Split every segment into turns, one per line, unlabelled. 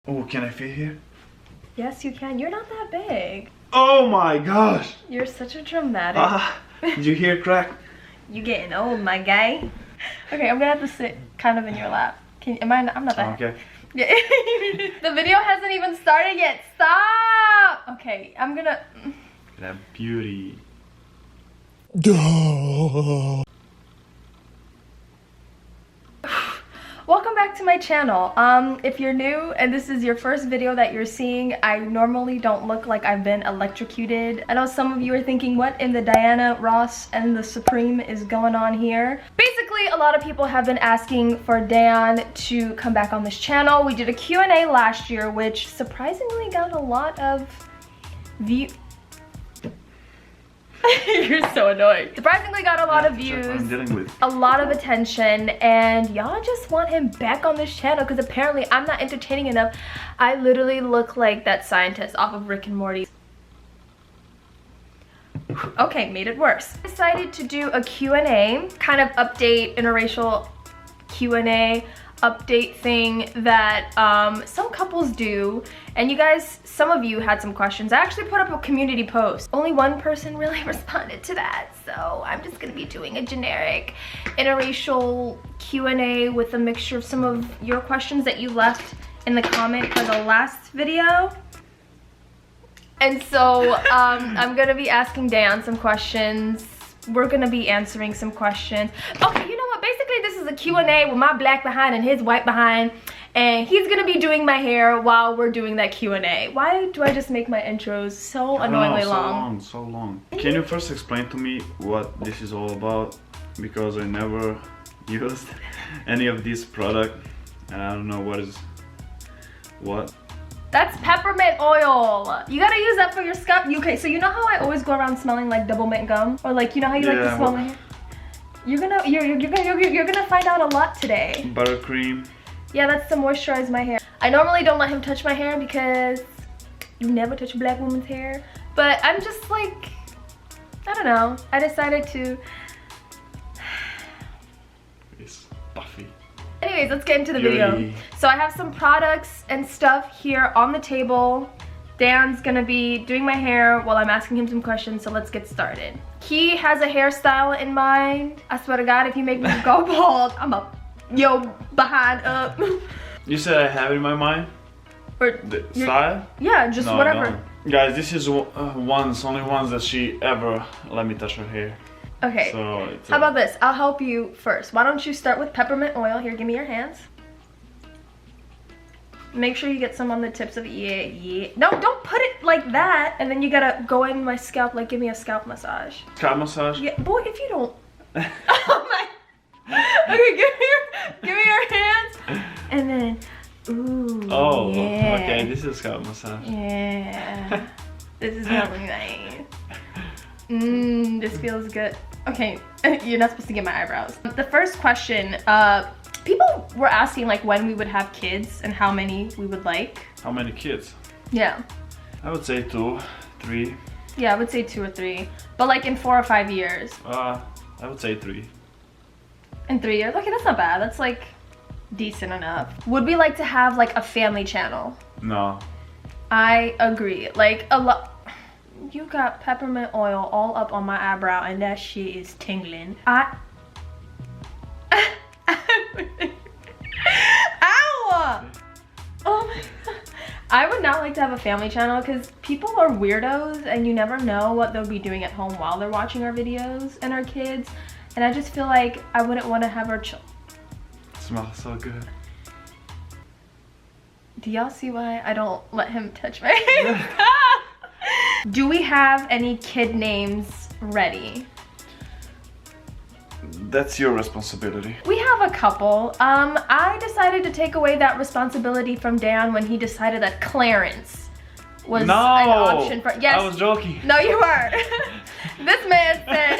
Oh, can I fit here?
Yes, you can. You're not that big.
Oh my gosh!
You're such a dramatic.
Did you hear crack?
You getting old, my guy. Okay, I'm gonna have to sit kind of in your lap. I'm not that.
Okay.
Yeah. The video hasn't even started yet. Stop! Okay, I'm gonna...
That beauty.
Welcome back to my channel. If you're new and this is your first video that you're seeing, I normally don't look like I've been electrocuted. I know some of you are thinking, what in the Diana Ross and the Supreme is going on here? Basically, a lot of people have been asking for Dejan to come back on this channel. We did a Q&A last year, which surprisingly got a lot of views. You're so annoying. Surprisingly got a lot of views, a lot of attention, and y'all just want him back on this channel because apparently I'm not entertaining enough. I literally look like that scientist off of Rick and Morty. Okay, made it worse. I decided to do a Q&A, kind of update, interracial Q&A update thing that some couples do, and you guys, some of you had some questions. I actually put up a community post. Only one person really responded to that, so I'm just gonna be doing a generic interracial Q&A with a mixture of some of your questions that you left in the comment for the last video. And so I'm gonna be asking Dan some questions. We're gonna be answering some questions. Okay, you know what? Basically, this is a Q&A with my black behind and his white behind, and he's gonna be doing my hair while we're doing that Q&A. Why do I just make my intros so annoyingly long?
So long. Can you first explain to me what this is all about? Because I never used any of this product, and I don't know what is what.
That's peppermint oil. You gotta use that for your scalp. Okay, so you know how I always go around smelling like double mint gum, or like, you know how you like to smell my hair? You're gonna find out a lot today.
Buttercream.
Yeah, that's to moisturize my hair. I normally don't let him touch my hair because you never touch a black woman's hair, but I'm just like, I don't know. I decided to.
It's puffy.
Anyways, let's get into the video. So I have some products and stuff here on the table. Dan's gonna be doing my hair while I'm asking him some questions, so let's get started. He has a hairstyle in mind. I swear to God, if you make me go bald, I'm a behind up.
You said I have it in my mind?
Or
the style?
Yeah, just whatever.
No. Guys, this is only once that she ever let me touch her hair.
Okay,
so
how about this? I'll help you first. Why don't you start with peppermint oil? Here, give me your hands. Make sure you get some on the tips of it. No, don't put it like that. And then you gotta go in my scalp, like give me a scalp massage.
Scalp massage?
Yeah, boy, if you don't. Oh my. Okay, give me your hands. And then, ooh,
oh,
yeah.
Okay, this is scalp massage.
Yeah, this is really nice. This feels good. Okay, you're not supposed to get my eyebrows. The first question, people were asking like when we would have kids and how many we would like.
How many kids?
Yeah.
I would say 2, 3.
Yeah, I would say 2 or 3. But like in 4 or 5 years.
I would say 3.
In 3 years? Okay, that's not bad. That's like decent enough. Would we like to have like a family channel?
No.
I agree. Like a lot. You got peppermint oil all up on my eyebrow and that shit is tingling. Ow! Oh my God. I would not like to have a family channel because people are weirdos and you never know what they'll be doing at home while they're watching our videos and our kids. And I just feel like I wouldn't want to have our children.
Smells so good.
Do y'all see why I don't let him touch my hair? Do we have any kid names ready?
That's your responsibility.
We have a couple. I decided to take away that responsibility from Dan when he decided that Clarence was an option for. Yes.
I was joking.
No, you weren't. This man said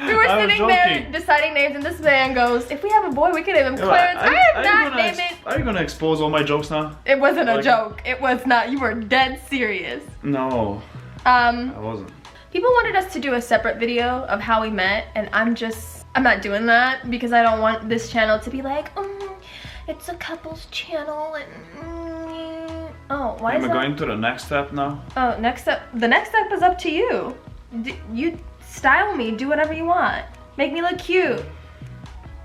we were sitting there deciding names, and this man goes, "If we have a boy, we can name him Clarence." I am not naming.
Are you gonna expose all my jokes now?
It wasn't a joke. It was not. You were dead serious.
No. I wasn't.
People wanted us to do a separate video of how we met, and I'm not doing that because I don't want this channel to be like, it's a couples channel and Oh, why is
Am I
that?
going to the next step now?
Oh, next step. The next step is up to you. You style me, do whatever you want. Make me look cute.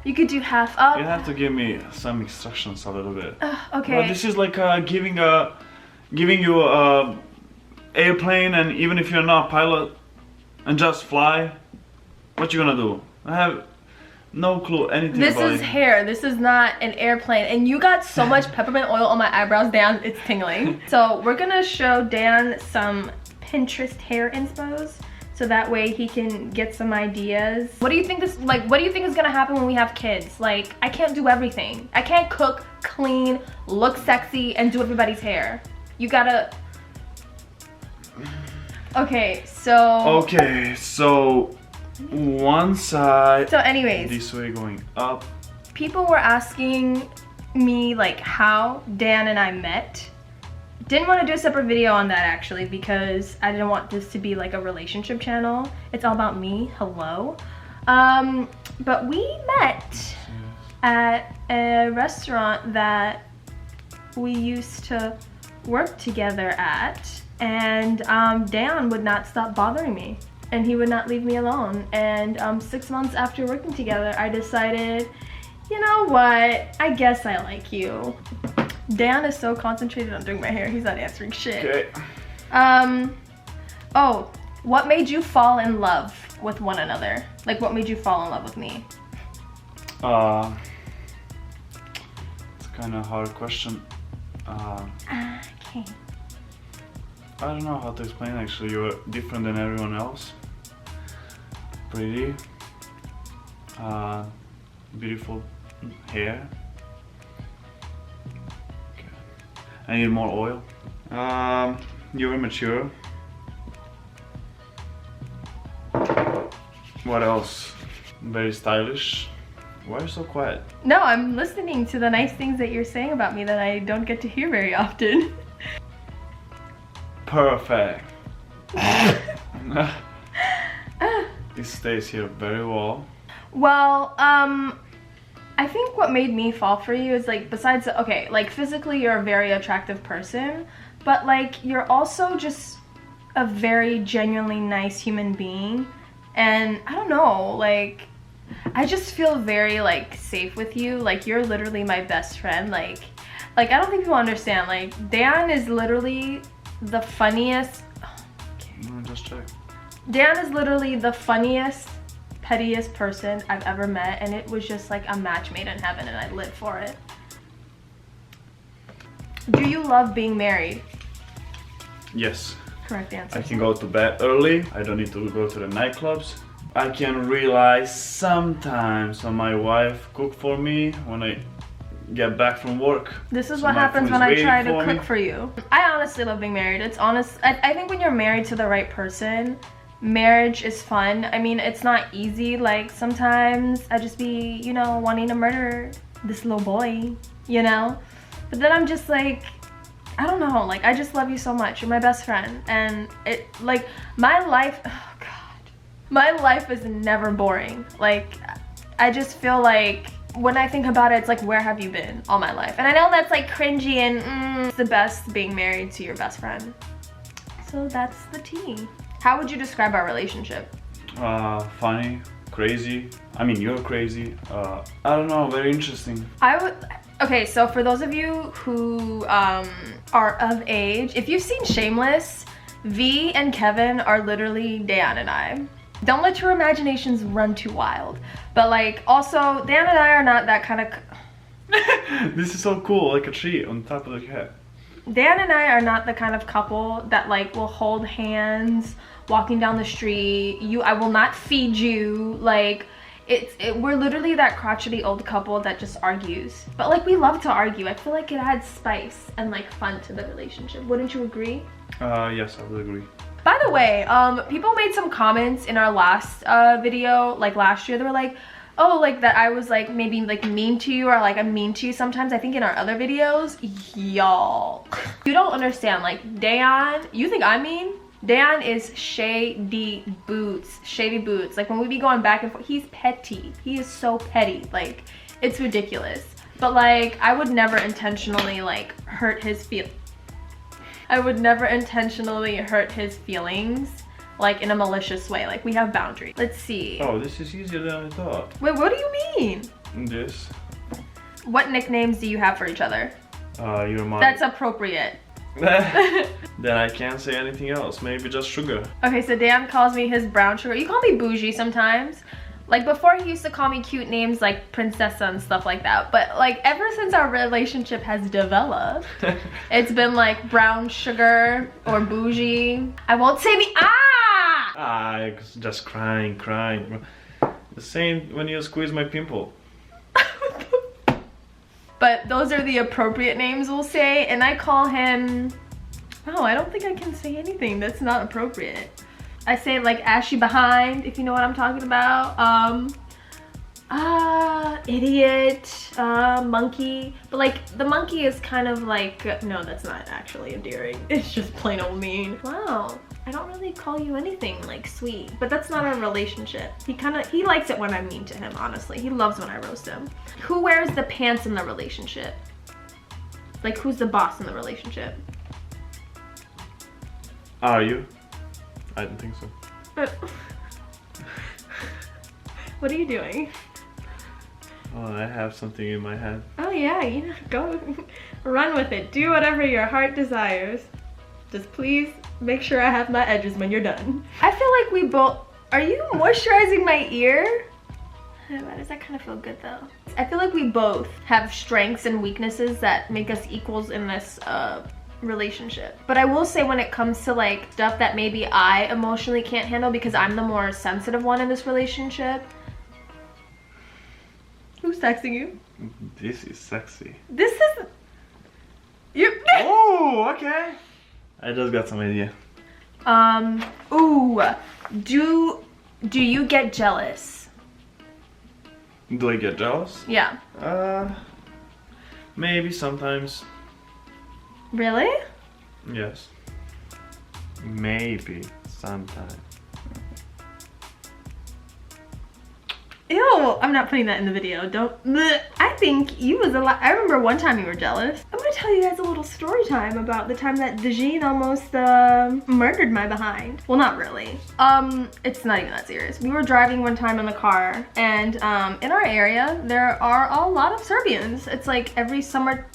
You could do half up.
You have to give me some instructions a little bit.
Okay.
Well, this is like giving you a airplane, and even if you're not a pilot and just fly, what you gonna do? I have no clue anything
This
about
is
it.
hair. This is not an airplane. And you got so much peppermint oil on my eyebrows, Dan. It's tingling. So we're gonna show Dan some Pinterest hair inspos, so that way he can get some ideas. What do you think is gonna happen when we have kids? Like, I can't do everything. I can't cook, clean, look sexy, and do everybody's hair. You gotta. Okay, so
one side.
So anyways,
This way going up.
people were asking me like how Dan and I met. Didn't want to do a separate video on that actually, because I didn't want this to be like a relationship channel. It's all about me. Hello. But we met at a restaurant that we used to work together at, and Dan would not stop bothering me, and he would not leave me alone. And 6 months after working together, I decided, you know what, I guess I like you. Dan is so concentrated on doing my hair, he's not answering shit.
Okay.
Oh, what made you fall in love with one another? Like, what made you fall in love with me?
It's kind of a hard question.
Okay.
I don't know how to explain actually. You're different than everyone else. Pretty. Beautiful hair. Okay. I need more oil. You were mature. What else? Very stylish. Why are you so quiet?
No, I'm listening to the nice things that you're saying about me that I don't get to hear very often.
Perfect. This stays here very well.
Well, I think what made me fall for you is like, besides, okay, like physically you're a very attractive person, but like you're also just a very genuinely nice human being. And I don't know, like, I just feel very like safe with you. Like, you're literally my best friend. Like I don't think people understand. Like, Dan is literally the funniest.
Just check.
Dan is literally the funniest, pettiest person I've ever met, and it was just like a match made in heaven, and I live for it. Do you love being married?
Yes.
Correct answer.
I can go to bed early. I don't need to go to the nightclubs. I can rely sometimes on my wife cook for me when I get back from work.
This is
So
what
my
happens
food
when
is
I
waiting
try to
for me.
cook for you. I honestly love being married. It's honest. I think when you're married to the right person, marriage is fun. I mean, it's not easy. Like, sometimes I just be, you know, wanting to murder this little boy, you know? But then I'm just like, I don't know, like, I just love you so much. You're my best friend. And it, like, my life, oh God, my life is never boring. Like, I just feel like when I think about it, it's like, where have you been all my life? And I know that's like cringy, and it's the best being married to your best friend. So that's the tea. How would you describe our relationship?
Funny, crazy. I mean, you're crazy. I don't know, very interesting.
Okay, so for those of you who are of age, if you've seen Shameless, V and Kevin are literally Dejan and I. Don't let your imaginations run too wild. But like, also, Dejan and I are not that kind of...
This is so cool, like a tree on top of the head.
Dan and I are not the kind of couple that like will hold hands walking down the street. I will not feed you. Like, we're literally that crotchety old couple that just argues. But like, we love to argue. I feel like it adds spice and like fun to the relationship. Wouldn't you agree?
Yes, I would agree.
By the way, people made some comments in our last video, like last year. They were like, oh, like that I was like maybe like mean to you, or like I'm mean to you sometimes. I think in our other videos, y'all, you don't understand. Like, Dejan, you think I'm mean? Dejan is shady boots. Like, when we be going back and forth, he's petty. He is so petty. Like, it's ridiculous. But like, I would never intentionally like hurt his feelings. I would never intentionally hurt his feelings, like in a malicious way. Like, we have boundaries. Let's see.
Oh, this is easier than I thought.
Wait, what do you mean?
This.
What nicknames do you have for each other?
Your mom.
That's appropriate.
Then I can't say anything else. Maybe just sugar.
Okay, so Dan calls me his brown sugar. You call me bougie sometimes. Like, before he used to call me cute names like princessa and stuff like that. But like, ever since our relationship has developed, it's been like brown sugar or bougie. I won't say me.
Just crying. The same when you squeeze my pimple.
But those are the appropriate names we'll say, and I call him, oh, I don't think I can say anything that's not appropriate. I say like ashy behind, if you know what I'm talking about. Idiot, monkey. But like, the monkey is kind of like, no, that's not actually endearing. It's just plain old mean. Wow, I don't really call you anything like sweet, but that's not our relationship. He likes it when I'm mean to him, honestly. He loves when I roast him. Who wears the pants in the relationship? Like, who's the boss in the relationship?
Are you? I don't think so.
What are you doing?
Oh, I have something in my head.
Oh yeah, you know, go run with it. Do whatever your heart desires. Just please make sure I have my edges when you're done. I feel like we both, are you moisturizing my ear? Why does that kind of feel good though? I feel like we both have strengths and weaknesses that make us equals in this relationship. But I will say, when it comes to like stuff that maybe I emotionally can't handle because I'm the more sensitive one in this relationship. Who's texting you?
This is sexy.
This is... You...
Oh, okay. I just got some idea.
Ooh. Do you get jealous?
Do I get jealous?
Yeah.
Maybe sometimes.
Really?
Yes. Maybe sometimes.
Ew, I'm not putting that in the video. Don't. Bleh. I think you was a lot. I remember one time you were jealous. I'm gonna tell you guys a little story time about the time that Dejan almost murdered my behind. Well, not really. It's not even that serious. We were driving one time in the car, and in our area there are a lot of Serbians. It's like every summertime,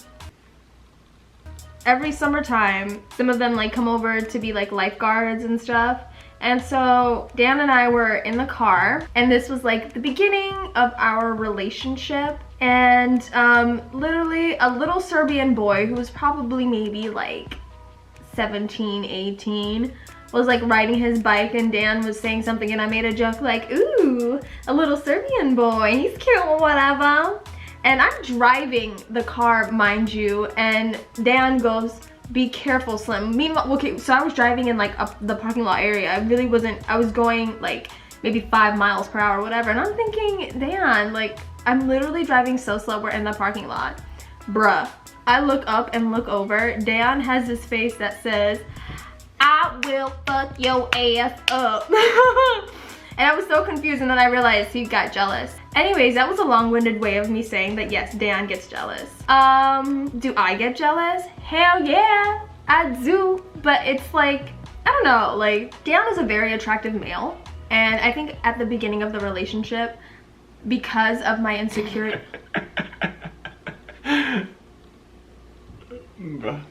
some of them like come over to be like lifeguards and stuff. And so Dan and I were in the car, and this was like the beginning of our relationship. And literally a little Serbian boy who was probably maybe like 17, 18 was like riding his bike, and Dan was saying something, and I made a joke like, ooh, a little Serbian boy, he's cute or whatever. And I'm driving the car, mind you, and Dan goes, be careful, Slim. Meanwhile, okay, so I was driving in like up the parking lot area. I was going like maybe 5 miles per hour or whatever, and I'm thinking, Dan, like, I'm literally driving so slow, we're in the parking lot. Bruh, I look up and look over. Dan has this face that says, I will fuck your ass up. And I was so confused, and then I realized he got jealous. Anyways, that was a long-winded way of me saying that yes, Dan gets jealous. Do I get jealous? Hell yeah, I do. But it's like, I don't know, like, Dan is a very attractive male. And I think at the beginning of the relationship, because of my insecurity.
Bruh,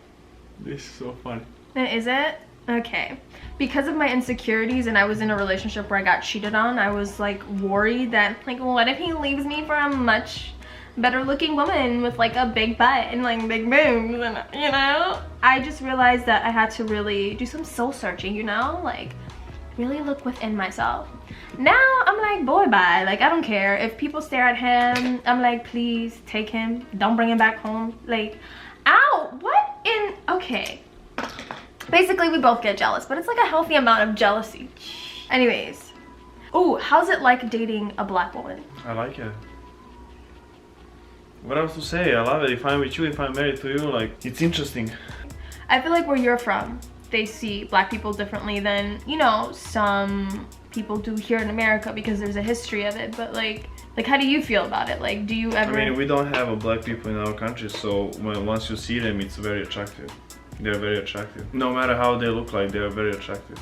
this is so funny.
Is it? Okay. Because of my insecurities, and I was in a relationship where I got cheated on, I was like worried that like, what if he leaves me for a much better looking woman with like a big butt and like big boobs, and you know? I just realized that I had to really do some soul searching, you know? Like, really look within myself. Now I'm like, boy, bye. Like, I don't care. If people stare at him, I'm like, please take him. Don't bring him back home. Like, ow, what in, okay. Basically, we both get jealous, but it's like a healthy amount of jealousy. Anyways. Ooh, how's it like dating a black woman?
I like it. What else to say? I love it. If I'm with you, if I'm married to you, like, it's interesting.
I feel like where you're from, they see black people differently than, you know, some people do here in America because there's a history of it. But like how do you feel about it? Like, do you ever...
I mean, we don't have black people in our country, so once you see them, it's very attractive. They're very attractive. No matter how they look like, they're very attractive.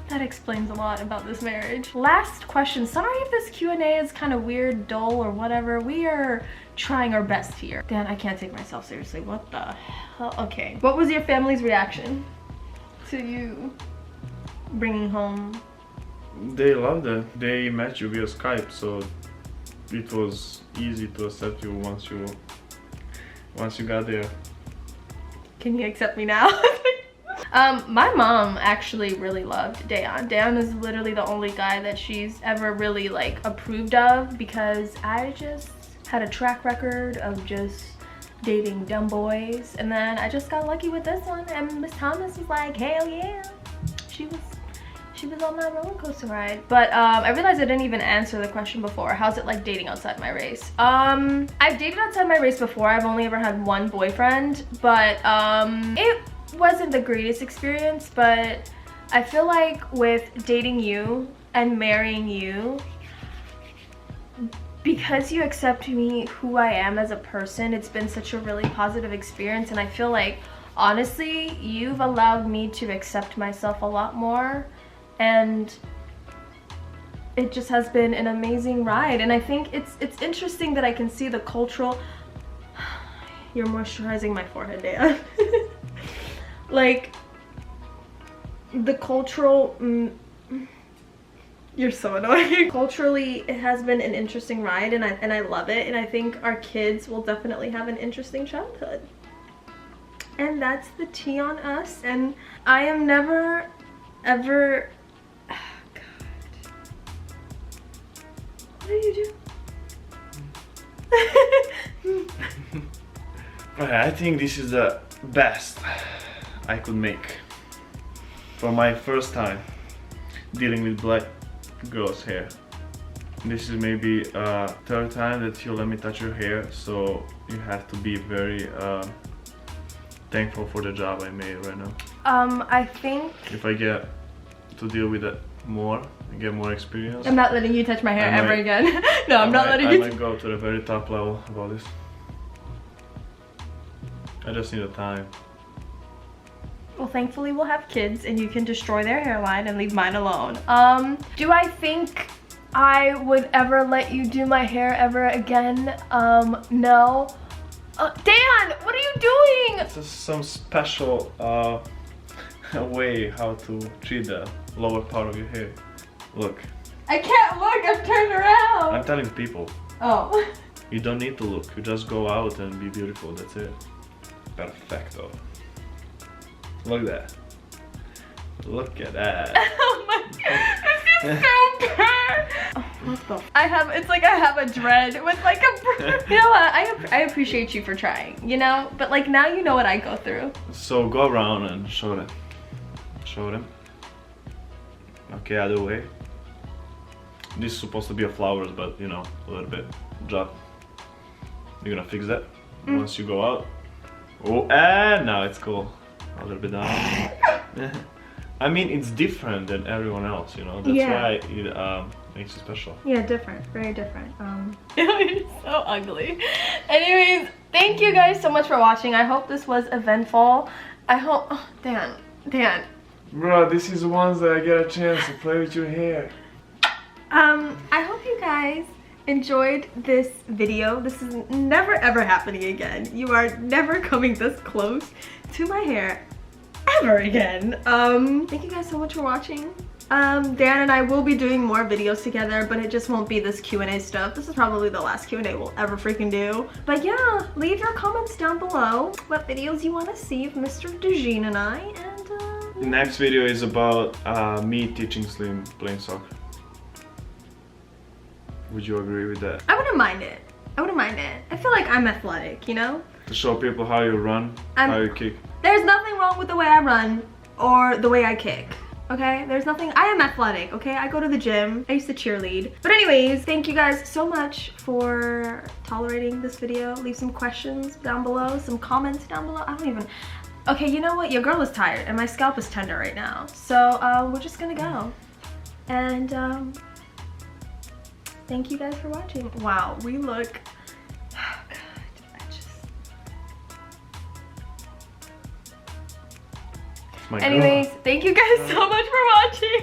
That explains a lot about this marriage. Last question. Sorry if this Q&A is kind of weird, dull, or whatever. We are trying our best here. Dan, I can't take myself seriously. What the hell? Okay. What was your family's reaction to you bringing home?
They loved it. They met you via Skype, so it was easy to accept you once you got there.
Can you accept me now? My mom actually really loved Dejan. Dejan is literally the only guy that she's ever really like approved of, because I just had a track record of just dating dumb boys, and then I just got lucky with this one, and Miss Thomas was like, hell yeah. She was on that roller coaster ride. But I realized I didn't even answer the question before. How's it like dating outside my race? I've dated outside my race before. I've only ever had one boyfriend, but it wasn't the greatest experience. But I feel like with dating you and marrying you, because you accept me who I am as a person, it's been such a really positive experience. And I feel like, honestly, you've allowed me to accept myself a lot more, and it just has been an amazing ride. And I think it's interesting that I can see the cultural... You're moisturizing my forehead, Dejan. Like, the cultural... You're so annoying. Culturally, it has been an interesting ride, and I love it, and I think our kids will definitely have an interesting childhood. And that's the tea on us, and I am never, ever... Oh, God. What do you do?
I think this is the best I could make for my first time dealing with black girls' hair. This is maybe third time that you let me touch your hair, so you have to be very thankful for the job I made right now.
I think...
If I get to deal with it more, I get more experience.
I'm not letting you touch my hair ever again. No, I'm not letting you...
I might go to the very top level about this. I just need the time.
Well, thankfully we'll have kids and you can destroy their hairline and leave mine alone. Do I think I would ever let you do my hair ever again? No. Dan, what are you doing?
It's some special way how to treat the lower part of your hair. Look.
I can't look, I'm turned around.
I'm telling people.
Oh.
You don't need to look, you just go out and be beautiful, that's it. Perfecto. Look at that. Look at that.
Oh my god, this is so bad. Oh, what the I have a dread with like a... You know what, I appreciate you for trying, you know? But like now you know what I go through.
So go around and show them. Show them. Okay, other way. This is supposed to be a flowers, but you know, a little bit drop. You're gonna fix that once you go out. Oh, and now it's cool. A little bit down. I mean, it's different than everyone else, you know? That's why it makes it special. Yeah, different. Very different.
You're so ugly. Anyways, thank you guys so much for watching. I hope this was eventful. I hope... Oh, Dan.
Bro, this is the ones that I get a chance to play with your hair.
I hope you guys enjoyed this video. This is never ever happening again. You are never coming this close to my hair ever again. Thank you guys so much for watching. Dan and I will be doing more videos together, but it just won't be this Q&A stuff. This is probably the last Q&A we'll ever freaking do. But yeah, leave your comments down below what videos you want to see of Mr. Dejan and I, and
The next video is about me teaching Slim playing soccer. Would you agree with that?
I wouldn't mind it. I wouldn't mind it. I feel like I'm athletic, you know?
To show people how you run, how you kick.
There's nothing wrong with the way I run or the way I kick, okay? There's nothing. I am athletic, okay? I go to the gym. I used to cheerlead. But anyways, thank you guys so much for tolerating this video. Leave some questions down below, some comments down below. I don't even... Okay, you know what? Your girl is tired and my scalp is tender right now. So we're just gonna go. And thank you guys for watching. Wow, we look... Oh God,
My
Anyways, thank you guys so much for watching.